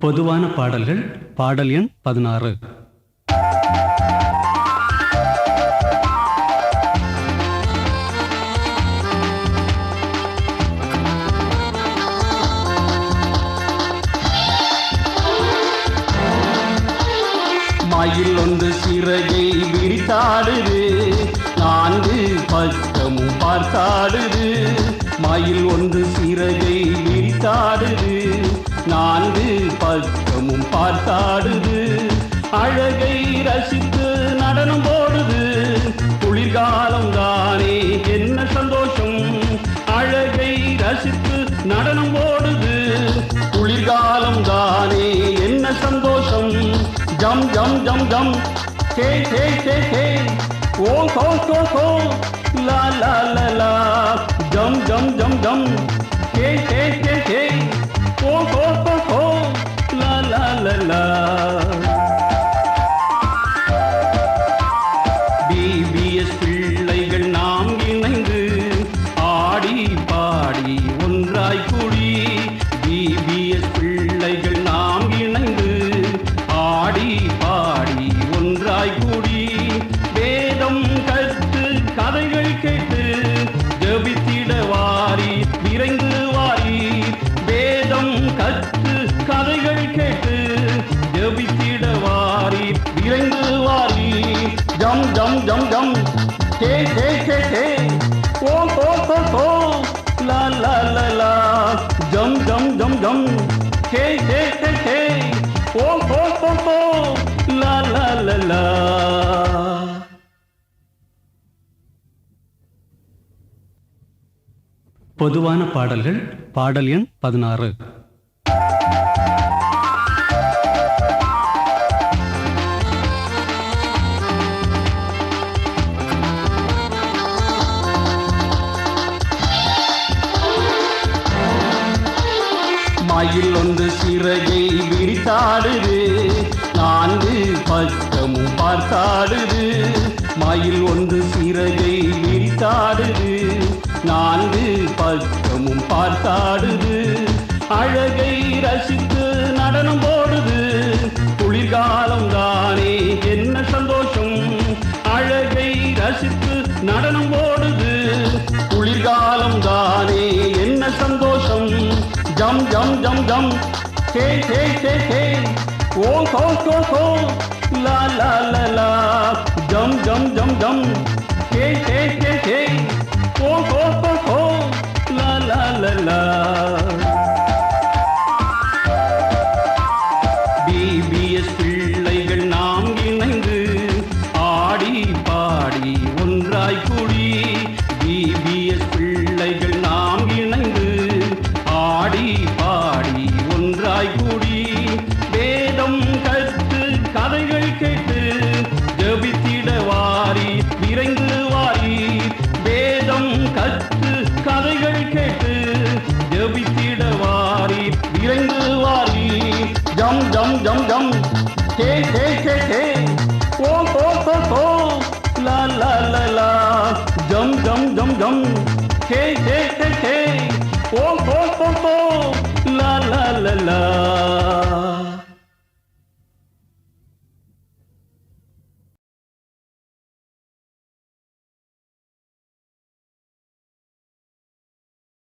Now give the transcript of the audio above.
பொதுவான பாடல்கள். பாடல் எண் 16. மயில் ஒன்று சிறகை விரித்தாடுது, 4 பக்கமும் பார்த்தாடுது. மயில் ஒன்று சிறகை விரித்தாடுது, 4 பக்கமும் பார்த்தாடுது. அழகை ரசித்து நடனம் போடுது, குளிர்காலம் தானே என்ன சந்தோஷம். அழகை ரசித்து நடனம் போடுது, குளிர்காலம் தானே என்ன சந்தோஷம். ஜம் ஜம் ஜம் ஜம் ஹே ஹே ஹே ஹே ஓ ஹோ ஹோ ஹோ லா லா லா லா ஜம் ஜம் ஜம் ஜம் ஹே ஹே ஹே ஹே ஓ ஹோ ஹோ ஹோ லா லா லா லா. பிபிஎஸ் பிள்ளைகள் நாம் இணைந்து ஆடி பாடி ஒன்றாய் கூடி. பிபிஎஸ் பிள்ளைகள் நாம் இணைந்து ஆடி பாடி ஒன்றாய் கூடி. வேதம் கற்று கதைகள் கேட்டு ஜெபித்திட வாரி விரைந்து வாரி. வேதம் கற்று கதைகள் கேட்டு ஜெபித்திட வாரி விரைந்து வாரி. ஜம் ஜம் ஜம் ஜம் ஹே ஹே ஹே ஹே ஓ ஹோ ஹோ ஹோ லா லா லா லா ஜம் ஜம் ஜம் ஜம் ஹே ஹே ஹே ஹே ஓ ஹோ ஹோ ஹோ லா லா லா லா. பொதுவான பாடல்கள். பாடல் எண் 16. மயில் ஒன்று சிறகை விரித்தாடுது, 4 பக்கமும் பார்த்தாடுது. மயில் ஒன்று சிறகை விரித்தாடுது, 4 பக்கமும் பார்த்தாடுது. அழகை ரசித்து நடனம் போடுது, குளிர்காலம் தானே என்ன சந்தோஷம். அழகை ரசித்து நடனம் போடுது, குளிர்காலம் தானே என்ன சந்தோஷம். ஜம் ஜம் ஜம் ஜம் ஹே ஹே ஹே ஹே ஓ ஹோ ஹோ ஹோ லா லா லா லா ஜம் ஜம் ஜம் ஜம் ஹே ஹே ஹே ஹே ஓ ஹோ ஹோ ஹோ லா லா லா லா.